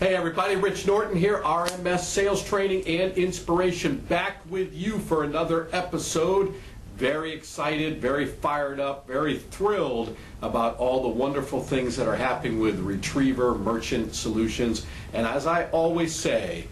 Hey everybody, Rich Norton here, RMS Sales Training and Inspiration, back with you for another episode. Very excited, very fired up, very thrilled about all the wonderful things that are happening with Retriever Merchant Solutions. And as I always say,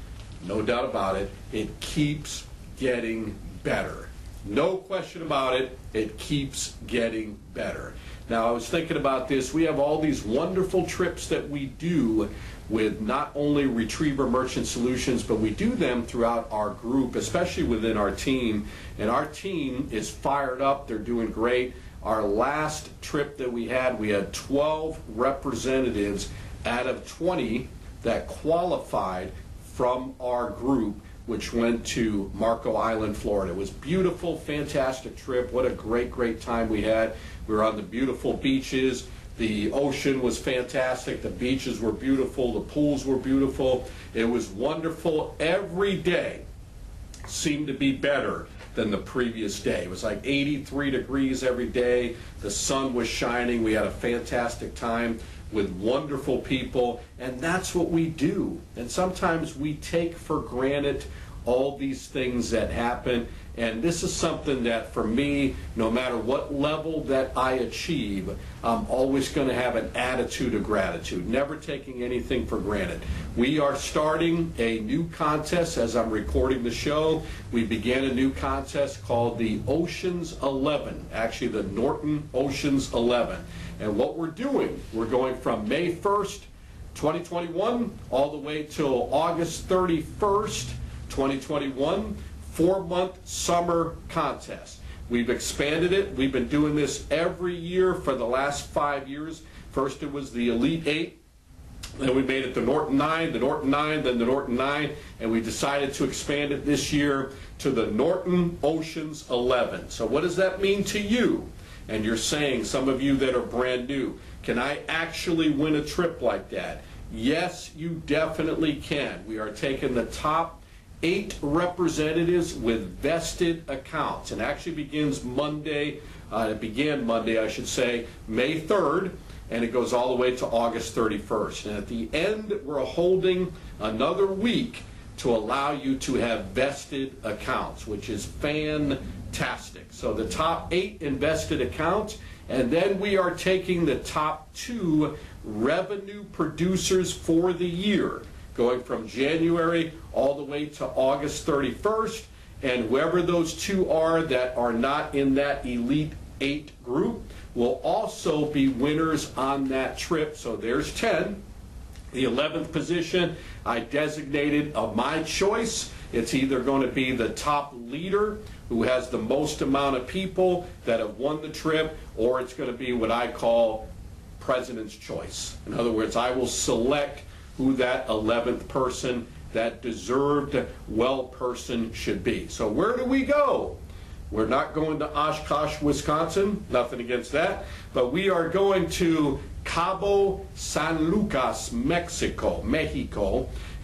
no doubt about it, it keeps getting better. No question about it, it keeps getting better. Now I was thinking about this, we have all these wonderful trips that we do with not only Retriever Merchant Solutions, but we do them throughout our group, especially within our team. And our team is fired up, they're doing great. Our last trip that we had 12 representatives out of 20 that qualified from our group, which went to Marco Island, Florida. It was beautiful, fantastic trip. What a great, great time we had. We were on the beautiful beaches. The ocean was fantastic. The beaches were beautiful. The pools were beautiful. It was wonderful. Every day seemed to be better than the previous day. It was like 83 degrees every day. The sun was shining. We had a fantastic time with wonderful people, and that's what we do. And sometimes we take for granted all these things that happen, and this is something that for me, no matter what level that I achieve, I'm always going to have an attitude of gratitude, never taking anything for granted. We are starting a new contest as I'm recording the show. We began a new contest called the Oceans 11, actually the Norton Oceans 11. And what we're doing, we're going from May 1st, 2021, all the way till August 31st, 2021, 4-month summer contest. We've expanded it. We've been doing this every year for the last 5 years. First it was the Elite 8, then we made it the Norton 9, the Norton 9, then the Norton 9, and we decided to expand it this year to the Norton Oceans 11. So what does that mean to you? And you're saying, some of you that are brand new, can I actually win a trip like that? Yes, you definitely can. We are taking the top 8 representatives with vested accounts, and actually begins Monday, it began Monday, I should say, May 3rd, and it goes all the way to August 31st. And at the end, we're holding another week to allow you to have vested accounts, which is fantastic. So the top 8 invested accounts, and then we are taking the top 2 revenue producers for the year, going from January all the way to August 31st, and whoever those 2 are that are not in that Elite 8 group will also be winners on that trip. So there's 10. The 11th position I designated of my choice. It's either going to be the top leader who has the most amount of people that have won the trip, or it's going to be what I call President's Choice. In other words, I will select who that 11th person, that deserved well person should be. So where do we go? We're not going to Oshkosh, Wisconsin, nothing against that, but we are going to Cabo San Lucas, Mexico,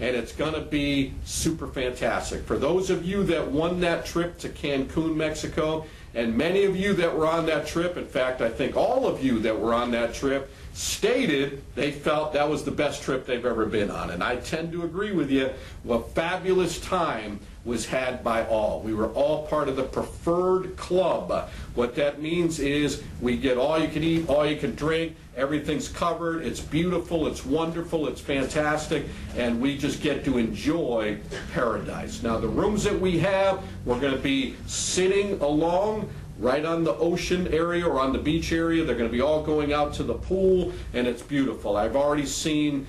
and it's going to be super fantastic. For those of you that won that trip to Cancun, Mexico, and many of you that were on that trip, in fact, I think all of you that were on that trip, stated they felt that was the best trip they've ever been on. And I tend to agree with you. A fabulous time was had by all. We were all part of the preferred club. What that means is we get all you can eat, all you can drink, everything's covered, it's beautiful, it's wonderful, it's fantastic, and we just get to enjoy paradise. Now the rooms that we have, we're going to be sitting along right on the ocean area or on the beach area. They're going to be all going out to the pool, and it's beautiful. I've already seen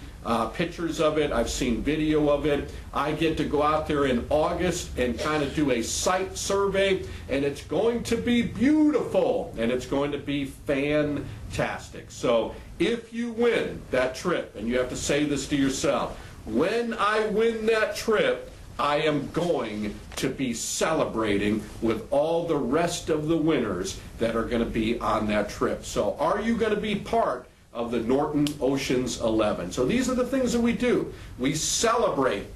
pictures of it. I've seen video of it. I get to go out there in August and kind of do a site survey, and it's going to be beautiful, and it's going to be fantastic. So if you win that trip, and you have to say this to yourself, when I win that trip, I am going to be celebrating with all the rest of the winners that are going to be on that trip. So are you going to be part of the Norton Oceans 11? So these are the things that we do. We celebrate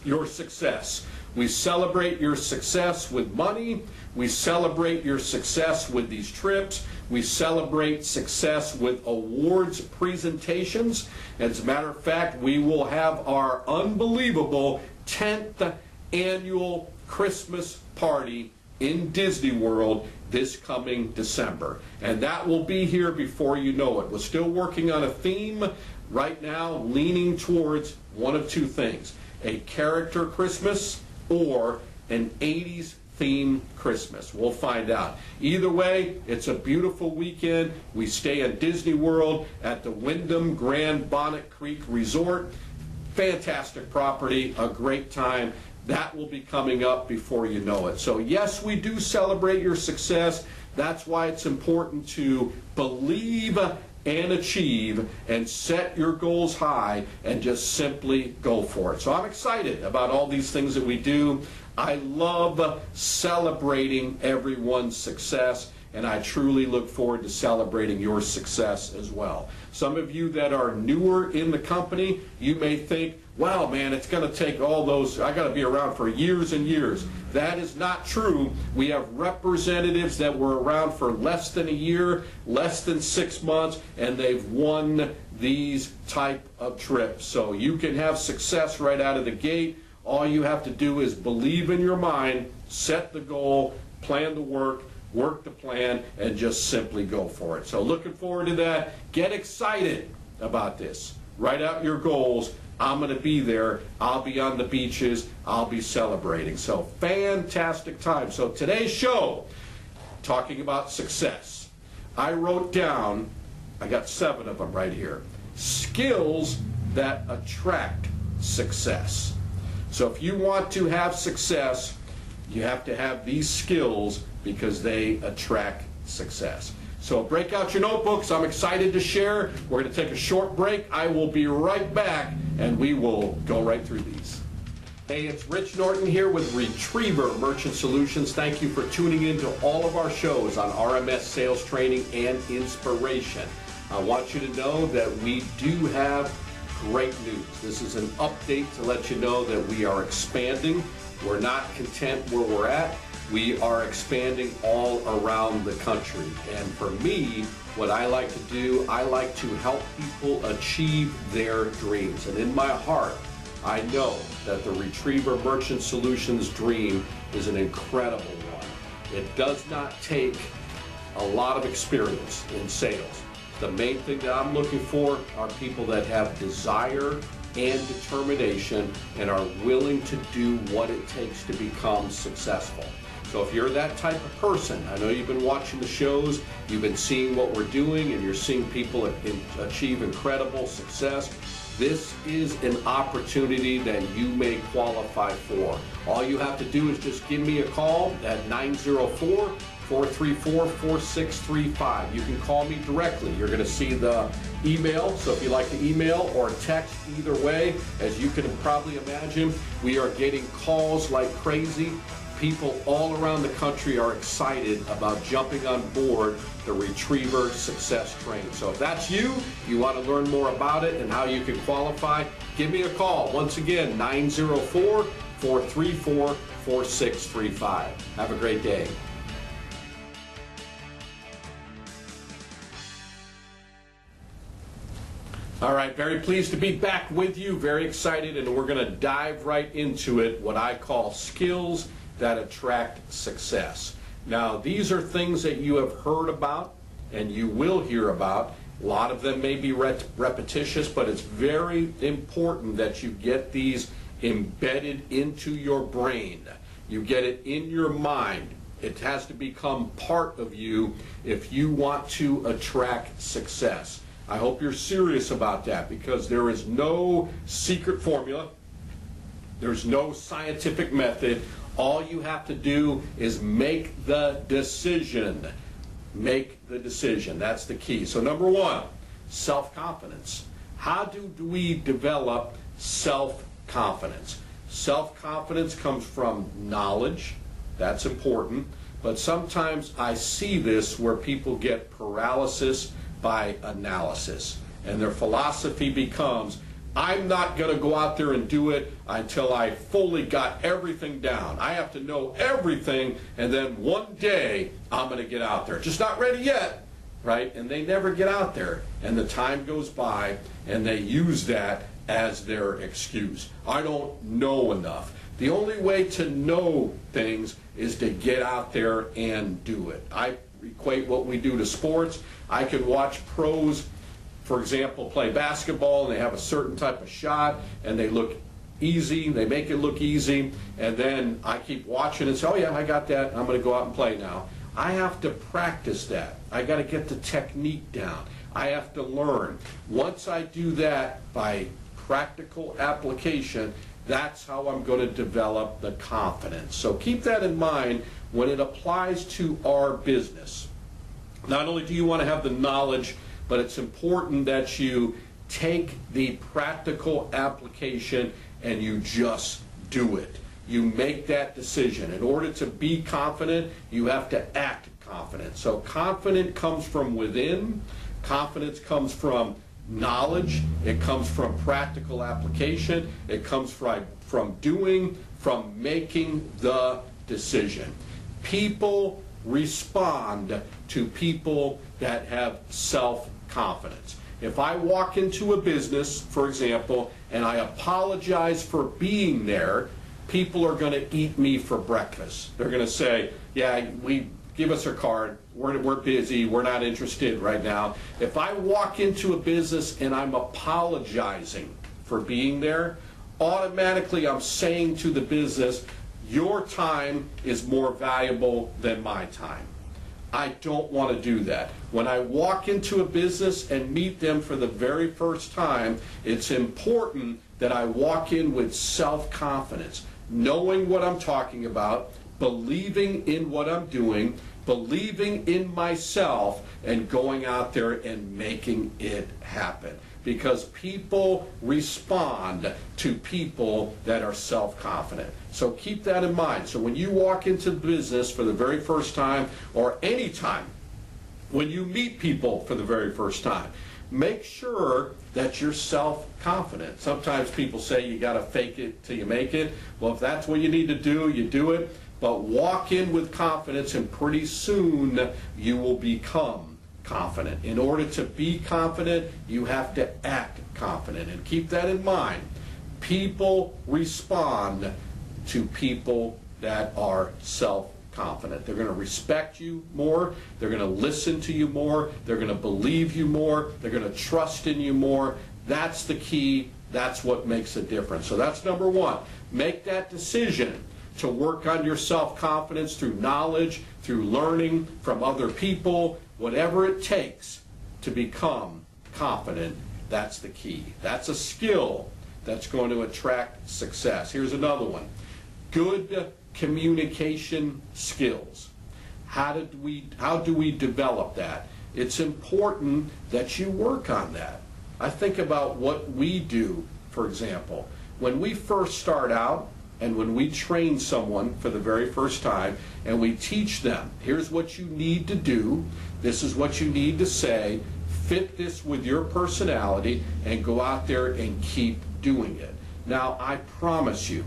your success. We celebrate your success with money. We celebrate your success with these trips. We celebrate success with awards presentations. As a matter of fact, we will have our unbelievable 10th annual Christmas party in Disney World this coming December. And that will be here before you know it. We're still working on a theme right now, leaning towards one of two things: a character Christmas or an 80s theme Christmas. We'll find out. Either way, it's a beautiful weekend. We stay at Disney World at the Wyndham Grand Bonnet Creek Resort. Fantastic property, a great time. That will be coming up before you know it. So yes, we do celebrate your success. That's why it's important to believe and achieve and set your goals high and just simply go for it. So I'm excited about all these things that we do. I love celebrating everyone's success, and I truly look forward to celebrating your success as well. Some of you that are newer in the company, you may think, wow, man, it's going to take all those, I got to be around for years and years. That is not true. We have representatives that were around for less than a year, less than 6 months, and they've won these type of trips. So you can have success right out of the gate. All you have to do is believe in your mind, set the goal, plan the work the plan, and just simply go for it. So looking forward to that. Get excited about this. Write out your goals. I'm going to be there. I'll be on the beaches. I'll be celebrating. So fantastic time. So today's show, talking about success. I wrote down, I got 7 of them right here, skills that attract success. So if you want to have success, you have to have these skills because they attract success. So break out your notebooks. I'm excited to share. We're going to take a short break. I will be right back, and we will go right through these. Hey, it's Rich Norton here with Retriever Merchant Solutions. Thank you for tuning in to all of our shows on RMS Sales Training and Inspiration. I want you to know that we do have great news. This is an update to let you know that we are expanding. We're not content where we're at. We are expanding all around the country. And for me, what I like to do, I like to help people achieve their dreams. And in my heart, I know that the Retriever Merchant Solutions dream is an incredible one. It does not take a lot of experience in sales. The main thing that I'm looking for are people that have desire and determination and are willing to do what it takes to become successful. So if you're that type of person, I know you've been watching the shows, you've been seeing what we're doing, and you're seeing people achieve incredible success. This is an opportunity that you may qualify for. All you have to do is just give me a call at 904-434-4635. You can call me directly. You're going to see the email, so if you like to email or text, either way, as you can probably imagine, we are getting calls like crazy. People all around the country are excited about jumping on board the Retriever Success Train. So if that's you, you want to learn more about it and how you can qualify, give me a call. Once again, 904-434-4635. Have a great day. All right, very pleased to be back with you, very excited, and we're going to dive right into it, what I call skills that attract success. Now, these are things that you have heard about and you will hear about. A lot of them may be repetitious, but it's very important that you get these embedded into your brain. You get it in your mind. It has to become part of you if you want to attract success. I hope you're serious about that, because there is no secret formula. There's no scientific method. All you have to do is make the decision. Make the decision. That's the key. So number 1, self-confidence. How do we develop self-confidence? Self-confidence comes from knowledge. That's important. But sometimes I see this where people get paralysis by analysis. And their philosophy becomes, I'm not going to go out there and do it until I fully got everything down. I have to know everything, and then one day I'm going to get out there. Just not ready yet, right? And they never get out there, and the time goes by, and they use that as their excuse. I don't know enough. The only way to know things is to get out there and do it. I equate what we do to sports. I can watch pros, for example, play basketball, and they have a certain type of shot, and they look easy, they make it look easy, and then I keep watching and say, oh yeah, I got that, I'm going to go out and play now. I have to practice that. I got to get the technique down. I have to learn. Once I do that by practical application, that's how I'm going to develop the confidence. So keep that in mind when it applies to our business. Not only do you want to have the knowledge, but it's important that you take the practical application and you just do it. You make that decision. In order to be confident, you have to act confident. So confident comes from within. Confidence comes from knowledge. It comes from practical application. It comes from doing, from making the decision. People respond to people that have self-confidence. If I walk into a business, for example, and I apologize for being there, people are going to eat me for breakfast. They're going to say, yeah, give us our card. We're busy. We're not interested right now. If I walk into a business and I'm apologizing for being there, automatically I'm saying to the business, your time is more valuable than my time. I don't want to do that. When I walk into a business and meet them for the very first time, it's important that I walk in with self-confidence, knowing what I'm talking about, believing in what I'm doing, believing in myself, and going out there and making it happen. Because people respond to people that are self-confident. So keep that in mind. So when you walk into business for the very first time, or any time, when you meet people for the very first time, make sure that you're self-confident. Sometimes people say you got to fake it till you make it. Well, if that's what you need to do, you do it. But walk in with confidence, and pretty soon you will become confident. In order to be confident, you have to act confident. And keep that in mind. People respond to people that are self-confident. They're going to respect you more. They're going to listen to you more. They're going to believe you more. They're going to trust in you more. That's the key. That's what makes a difference. So that's number one. Make that decision to work on your self-confidence through knowledge, through learning from other people, whatever it takes to become confident. That's the key. That's a skill that's going to attract success. Here's another one. Good communication skills. How do we develop that? It's important that you work on that. I think about what we do, for example. When we first start out, and when we train someone for the very first time, and we teach them, here's what you need to do, this is what you need to say, fit this with your personality, and go out there and keep doing it. Now, I promise you,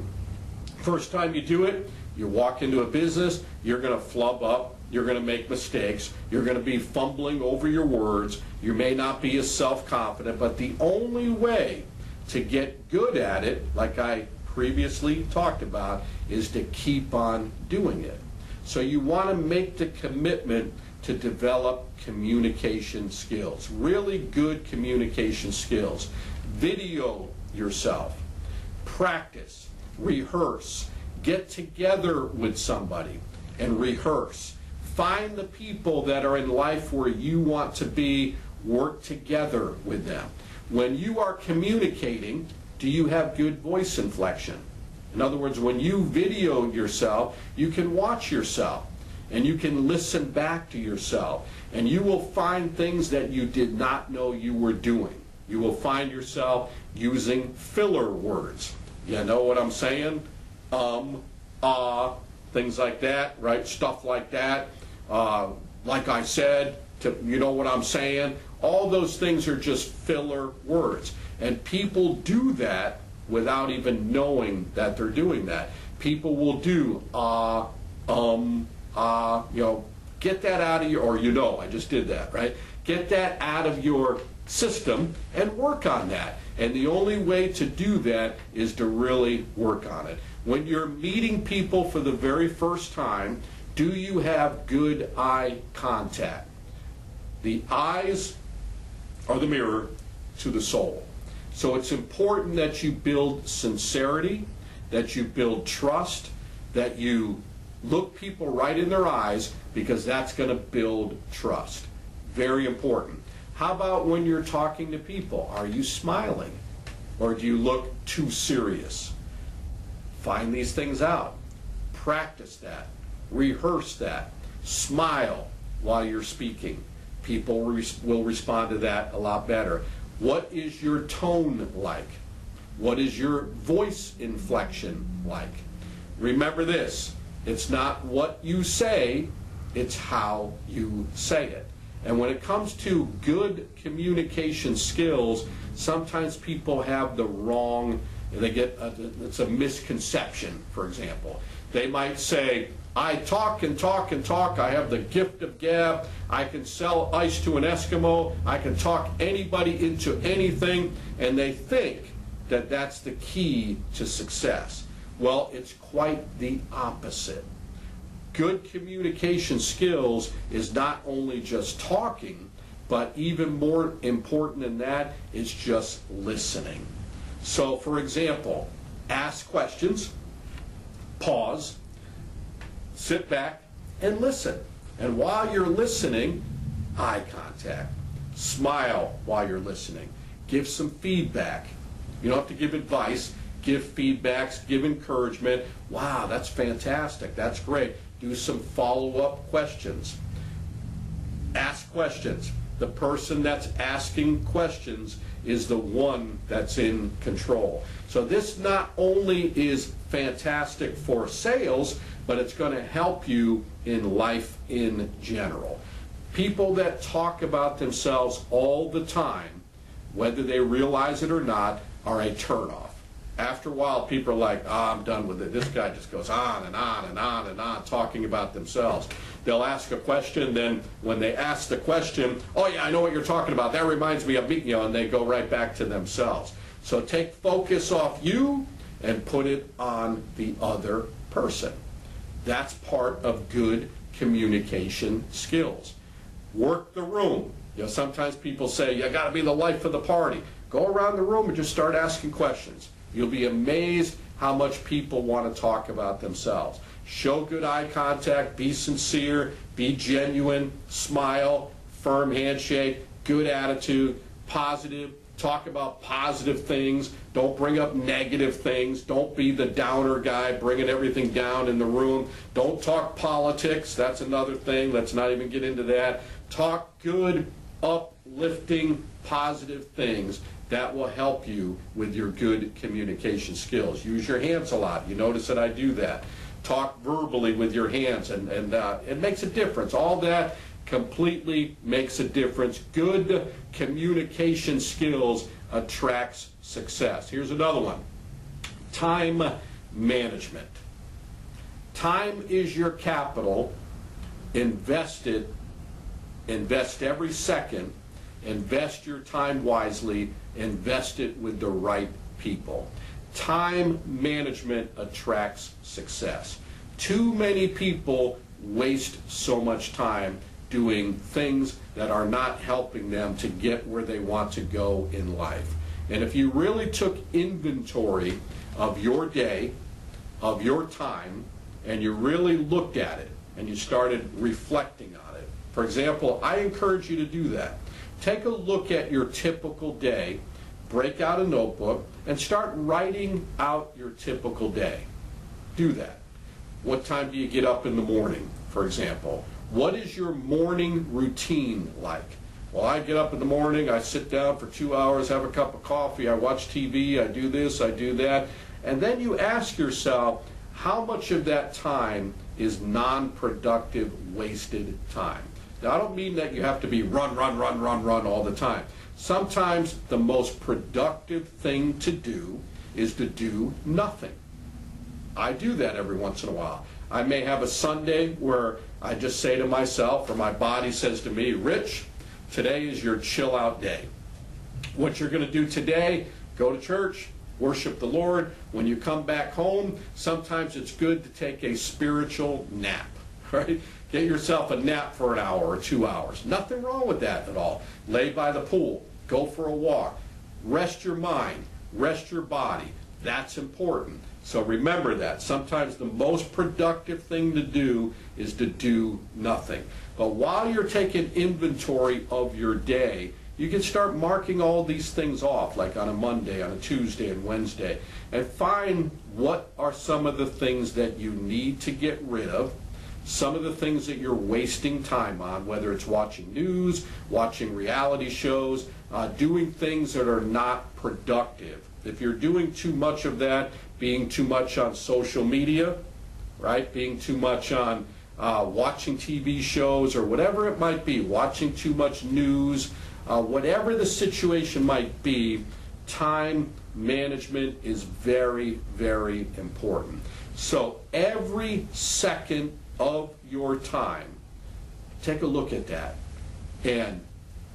first time you do it, you walk into a business, you're going to flub up, you're going to make mistakes, you're going to be fumbling over your words, you may not be as self-confident, but the only way to get good at it, like I previously talked about, is to keep on doing it. So you want to make the commitment to develop communication skills, really good communication skills. Video yourself, practice, rehearse, get together with somebody and rehearse. Find the people that are in life where you want to be, work together with them. When you are communicating, do you have good voice inflection? In other words, when you video yourself, you can watch yourself and you can listen back to yourself, and you will find things that you did not know you were doing. You will find yourself using filler words. You know what I'm saying? Things like that, right? Stuff like that. Like I said, you know what I'm saying? All those things are just filler words. And people do that without even knowing that they're doing that. People will do, get that out of your, or I just did that, right? Get that out of your system and work on that. And the only way to do that is to really work on it. When you're meeting people for the very first time, do you have good eye contact? The eyes are the mirror to the soul. So it's important that you build sincerity, that you build trust, that you look people right in their eyes, because that's going to build trust. Very important. How about when you're talking to people? Are you smiling? Or do you look too serious? Find these things out. Practice that. Rehearse that. Smile while you're speaking. People will respond to that a lot better. What is your tone like? What is your voice inflection like? Remember this, it's not what you say, it's how you say it. And when it comes to good communication skills, sometimes people have the wrong, it's a misconception, for example. They might say, I talk and talk and talk, I have the gift of gab, I can sell ice to an Eskimo, I can talk anybody into anything, and they think that that's the key to success. Well, it's quite the opposite. Good communication skills is not only just talking, but even more important than that is just listening. So, for example, ask questions, pause, sit back, and listen. And while you're listening, eye contact. Smile while you're listening. Give some feedback. You don't have to give advice. Give feedbacks, give encouragement. Wow, that's fantastic. That's great. Do some follow-up questions. Ask questions. The person that's asking questions is the one that's in control. So this not only is fantastic for sales, but it's going to help you in life in general. People that talk about themselves all the time, whether they realize it or not, are a turnoff. After a while, people are like, I'm done with it. This guy just goes on and on and on and on talking about themselves. They'll ask a question, then when they ask the question, oh yeah, I know what you're talking about. That reminds me of me, and they go right back to themselves. So take focus off you and put it on the other person. That's part of good communication skills. Work the room. Sometimes people say, you got to be the life of the party. Go around the room and just start asking questions. You'll be amazed how much people want to talk about themselves. Show good eye contact, be sincere, be genuine, smile, firm handshake, good attitude, positive, talk about positive things. Don't bring up negative things. Don't be the downer guy bringing everything down in the room. Don't talk politics. That's another thing. Let's not even get into that. Talk good, uplifting, positive things. That will help you with your good communication skills. Use your hands a lot. You notice that I do that. Talk verbally with your hands, and it makes a difference. All that completely makes a difference. Good communication skills attracts success. Here's another one. Time management. Time is your capital. Invest it. Invest every second. Invest your time wisely. Invest it with the right people. Time management attracts success. Too many people waste so much time doing things that are not helping them to get where they want to go in life. And if you really took inventory of your day, of your time, and you really looked at it, and you started reflecting on it. For example, I encourage you to do that. Take a look at your typical day, break out a notebook, and start writing out your typical day. Do that. What time do you get up in the morning, for example? What is your morning routine like? Well, I get up in the morning, I sit down for 2 hours, have a cup of coffee, I watch TV, I do this, I do that. And then you ask yourself, how much of that time is non-productive, wasted time? Now, I don't mean that you have to be run, run, run, run, run all the time. Sometimes the most productive thing to do is to do nothing. I do that every once in a while. I may have a Sunday where I just say to myself, or my body says to me, Rich, today is your chill out day. What you're going to do today, go to church, worship the Lord. When you come back home, sometimes it's good to take a spiritual nap, right? Get yourself a nap for an hour or 2 hours. Nothing wrong with that at all. Lay by the pool, go for a walk, rest your mind, rest your body. That's important. So remember that. Sometimes the most productive thing to do is to do nothing. But while you're taking inventory of your day, you can start marking all these things off, like on a Monday, on a Tuesday, and Wednesday, and find what are some of the things that you need to get rid of, some of the things that you're wasting time on, whether it's watching news, watching reality shows, doing things that are not productive. If you're doing too much of that, being too much on social media, right, being too much on watching TV shows or whatever it might be, watching too much news, whatever the situation might be, time management is very, very important. So every second of your time, take a look at that, and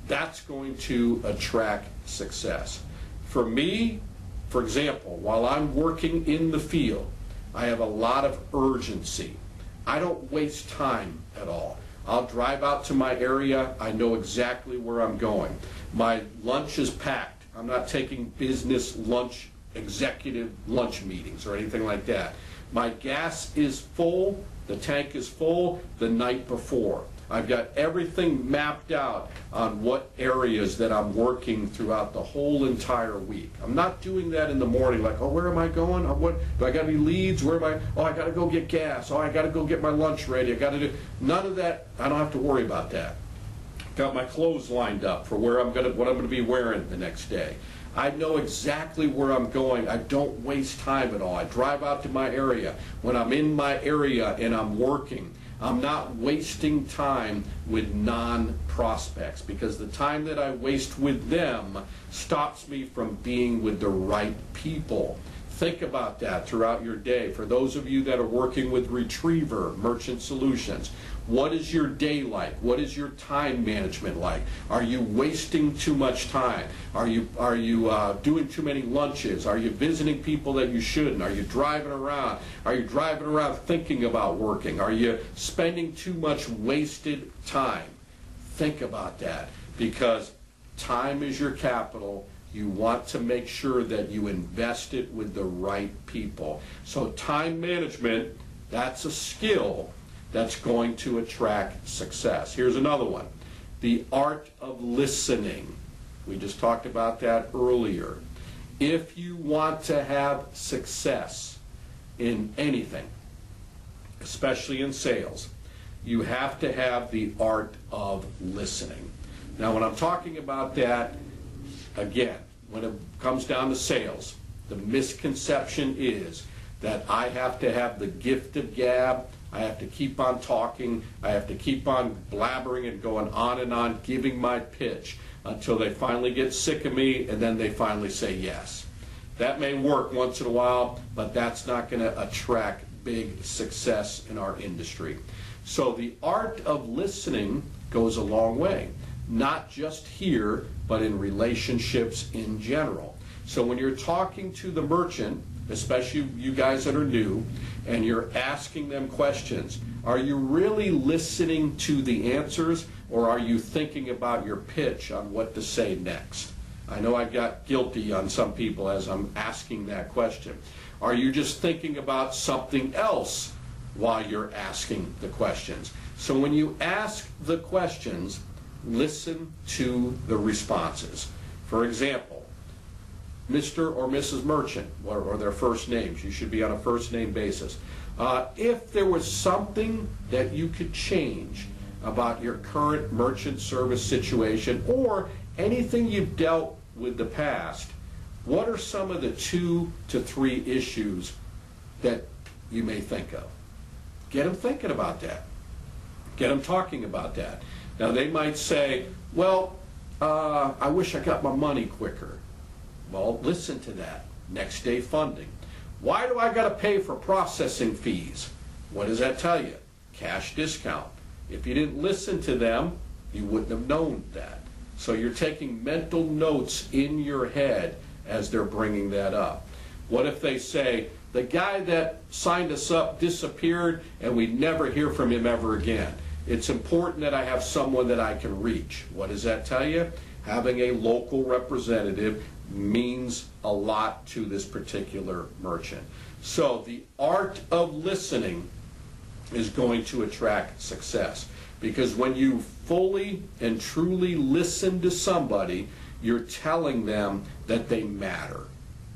that's going to attract success. For me, for example, while I'm working in the field, I have a lot of urgency. I don't waste time at all. I'll drive out to my area. I know exactly where I'm going. My lunch is packed. I'm not taking business lunch, executive lunch meetings or anything like that. My gas is full. The tank is full the night before. I've got everything mapped out on what areas that I'm working throughout the whole entire week. I'm not doing that in the morning like, oh, where am I going? What, do I got any leads? Where am I? Oh, I got to go get gas. Oh, I got to go get my lunch ready. I got to do none of that. I don't have to worry about that. Got my clothes lined up for where what I'm going to be wearing the next day. I know exactly where I'm going. I don't waste time at all. I drive out to my area. When I'm in my area and I'm working, I'm not wasting time with non-prospects, because the time that I waste with them stops me from being with the right people. Think about that throughout your day. For those of you that are working with Retriever Merchant Solutions, what is your day like? What is your time management like? Are you wasting too much time? Are you doing too many lunches? Are you visiting people that you shouldn't? Are you driving around? Are you driving around thinking about working? Are you spending too much wasted time? Think about that, because time is your capital. You want to make sure that you invest it with the right people. So time management, that's a skill that's going to attract success. Here's another one. The art of listening. We just talked about that earlier. If you want to have success in anything, especially in sales, you have to have the art of listening. Now, when I'm talking about that, again, when it comes down to sales, the misconception is that I have to have the gift of gab. I have to keep on talking. I have to keep on blabbering and going on, giving my pitch until they finally get sick of me, and then they finally say yes. That may work once in a while, but that's not going to attract big success in our industry. So the art of listening goes a long way, not just here, but in relationships in general. So when you're talking to the merchant, especially you guys that are new, and you're asking them questions, are you really listening to the answers, or are you thinking about your pitch on what to say next? I know I got guilty on some people as I'm asking that question. Are you just thinking about something else while you're asking the questions? So when you ask the questions, listen to the responses. For example, Mr. or Mrs. Merchant, or their first names. You should be on a first name basis. If there was something that you could change about your current merchant service situation, or anything you've dealt with the past, what are some of the 2 to 3 issues that you may think of? Get them thinking about that. Get them talking about that. Now they might say, well, I wish I got my money quicker. Well, listen to that. Next day funding. Why do I got to pay for processing fees? What does that tell you? Cash discount. If you didn't listen to them, you wouldn't have known that. So you're taking mental notes in your head as they're bringing that up. What if they say, the guy that signed us up disappeared and we never hear from him ever again? It's important that I have someone that I can reach. What does that tell you? Having a local representative means a lot to this particular merchant. So the art of listening is going to attract success, because when you fully and truly listen to somebody, you're telling them that they matter,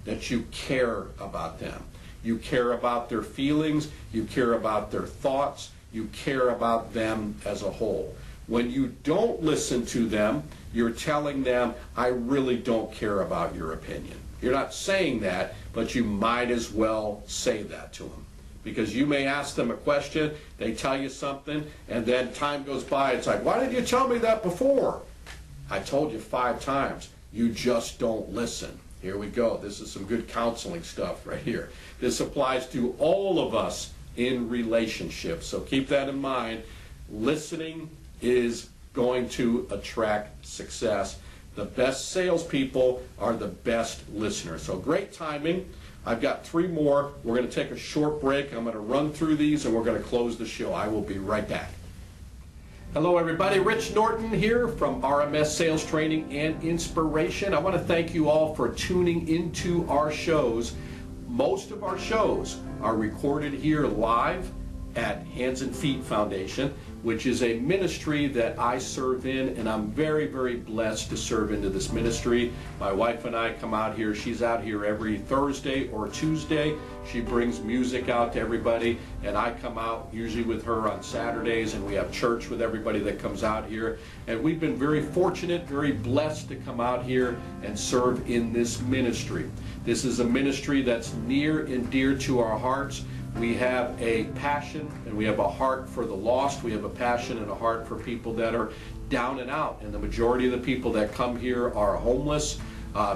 that you care about them. You care about their feelings, you care about their thoughts, you care about them as a whole. When you don't listen to them, you're telling them, I really don't care about your opinion. You're not saying that, but you might as well say that to them. Because you may ask them a question, they tell you something, and then time goes by, it's like, why didn't you tell me that before? I told you 5 times. You just don't listen. Here we go. This is some good counseling stuff right here. This applies to all of us in relationships. So keep that in mind. Listening is going to attract success. The best salespeople are the best listeners. So great timing. I've got 3 more. We're going to take a short break. I'm going to run through these and we're going to close the show. I will be right back. Hello everybody, Rich Norton here from RMS Sales Training and Inspiration. I want to thank you all for tuning into our shows. Most of our shows are recorded here live at Hands and Feet Foundation, which is a ministry that I serve in, and I'm very, very blessed to serve into this ministry. My wife and I come out here. She's out here every Thursday or Tuesday. She brings music out to everybody, and I come out usually with her on Saturdays, and we have church with everybody that comes out here. And we've been very fortunate, very blessed to come out here and serve in this ministry. This is a ministry that's near and dear to our hearts. We have a passion and we have a heart for the lost. We have a passion and a heart for people that are down and out. And the majority of the people that come here are homeless,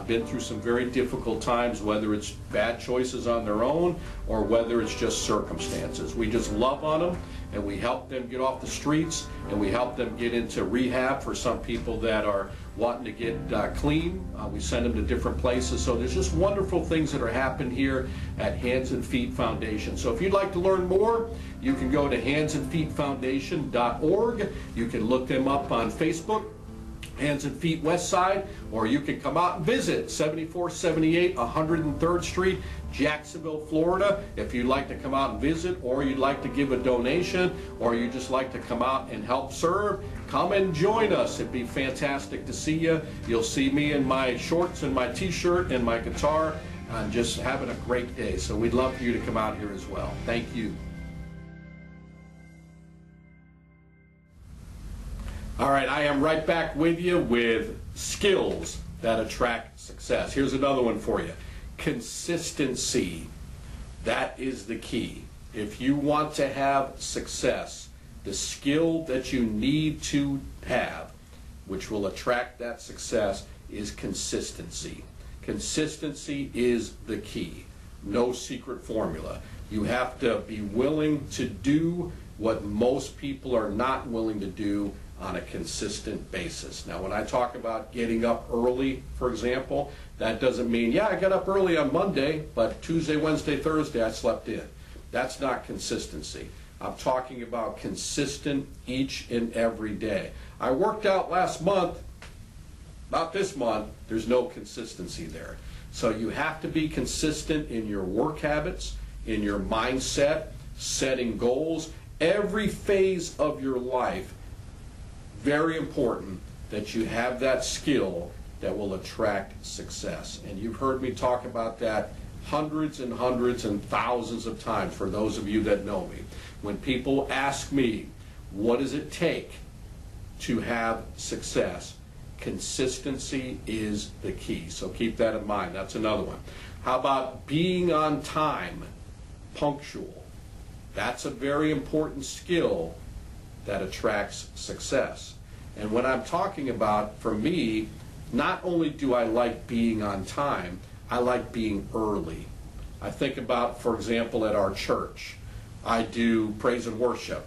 been through some very difficult times, whether it's bad choices on their own or whether it's just circumstances. We just love on them and we help them get off the streets, and we help them get into rehab for some people that are wanting to get clean. We send them to different places. So there's just wonderful things that are happening here at Hands and Feet Foundation. So if you'd like to learn more, you can go to handsandfeetfoundation.org. You can look them up on Facebook, Hands and Feet Westside, or you can come out and visit 7478 103rd Street, Jacksonville, Florida. If you'd like to come out and visit, or you'd like to give a donation, or you just like to come out and help serve, come and join us. It'd be fantastic to see you. You'll see me in my shorts and my t-shirt and my guitar, and just having a great day. So we'd love for you to come out here as well. Thank you. All right, I am right back with you with skills that attract success. Here's another one for you. Consistency. That is the key. If you want to have success, the skill that you need to have, which will attract that success, is consistency. Consistency is the key. No secret formula. You have to be willing to do what most people are not willing to do on a consistent basis. Now, when I talk about getting up early, for example, that doesn't mean, yeah, I got up early on Monday, but Tuesday, Wednesday, Thursday, I slept in. That's not consistency. I'm talking about consistent each and every day. I worked out last month, not this month. There's no consistency there. So you have to be consistent in your work habits, in your mindset, setting goals. Every phase of your life, very important that you have that skill that will attract success. And you've heard me talk about that hundreds and hundreds and thousands of times for those of you that know me. When people ask me, what does it take to have success? Consistency is the key. So keep that in mind. That's another one. How about being on time, punctual? That's a very important skill that attracts success. And what I'm talking about, for me, not only do I like being on time, I like being early. I think about, for example, at our church, I do praise and worship.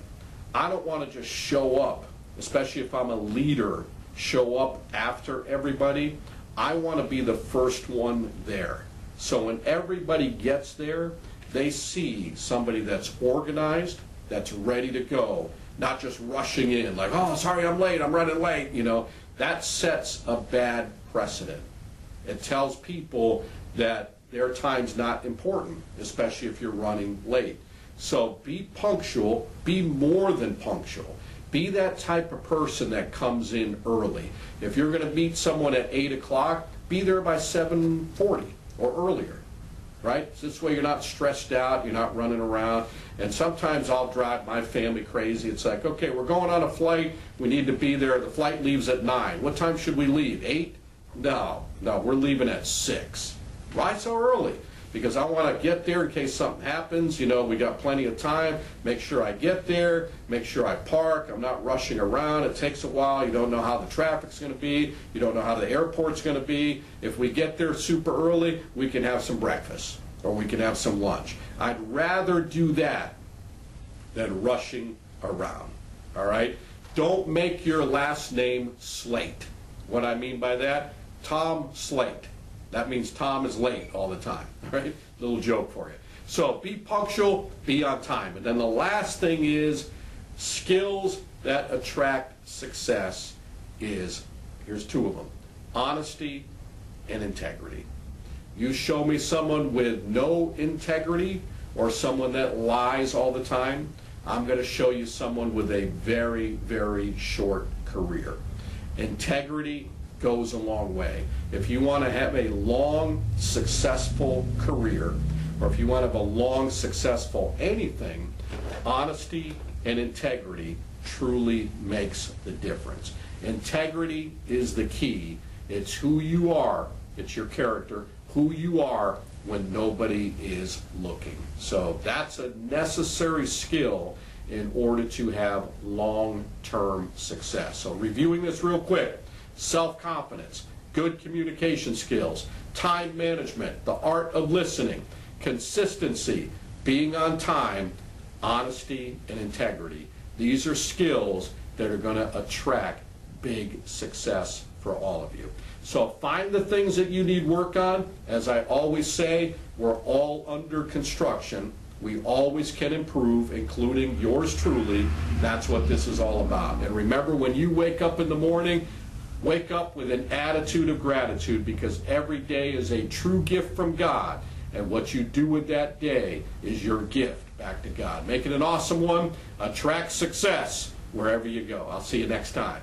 I don't want to just show up, especially if I'm a leader, show up after everybody. I want to be the first one there. So when everybody gets there, they see somebody that's organized, that's ready to go, not just rushing in like, oh, sorry, I'm late, I'm running late. You know, that sets a bad precedent. It tells people that their time's not important, especially if you're running late. So be punctual, be more than punctual. Be that type of person that comes in early. If you're going to meet someone at 8 o'clock, be there by 7:40 or earlier, right? So this way you're not stressed out, you're not running around. And sometimes I'll drive my family crazy. It's like, okay, we're going on a flight, we need to be there. The flight leaves at 9. What time should we leave? 8? No, we're leaving at 6. Why so early? Because I want to get there in case something happens. You know, we got plenty of time. Make sure I get there. Make sure I park. I'm not rushing around. It takes a while. You don't know how the traffic's going to be. You don't know how the airport's going to be. If we get there super early, we can have some breakfast or we can have some lunch. I'd rather do that than rushing around. All right? Don't make your last name Slate. What I mean by that, Tom Slate. That means Tom is late all the time, all right? Little joke for you. So be punctual, be on time. And then the last thing is skills that attract success is, here's 2 of them, honesty and integrity. You show me someone with no integrity or someone that lies all the time, I'm going to show you someone with a very, very short career. Integrity goes a long way. If you want to have a long, successful career, or if you want to have a long, successful anything, honesty and integrity truly makes the difference. Integrity is the key. It's who you are, it's your character, who you are when nobody is looking. So that's a necessary skill in order to have long-term success. So reviewing this real quick: self-confidence, good communication skills, time management, the art of listening, consistency, being on time, honesty, and integrity. These are skills that are going to attract big success for all of you. So find the things that you need work on. As I always say, we're all under construction. We always can improve, including yours truly. That's what this is all about. And remember, when you wake up in the morning, wake up with an attitude of gratitude, because every day is a true gift from God, and what you do with that day is your gift back to God. Make it an awesome one. Attract success wherever you go. I'll see you next time.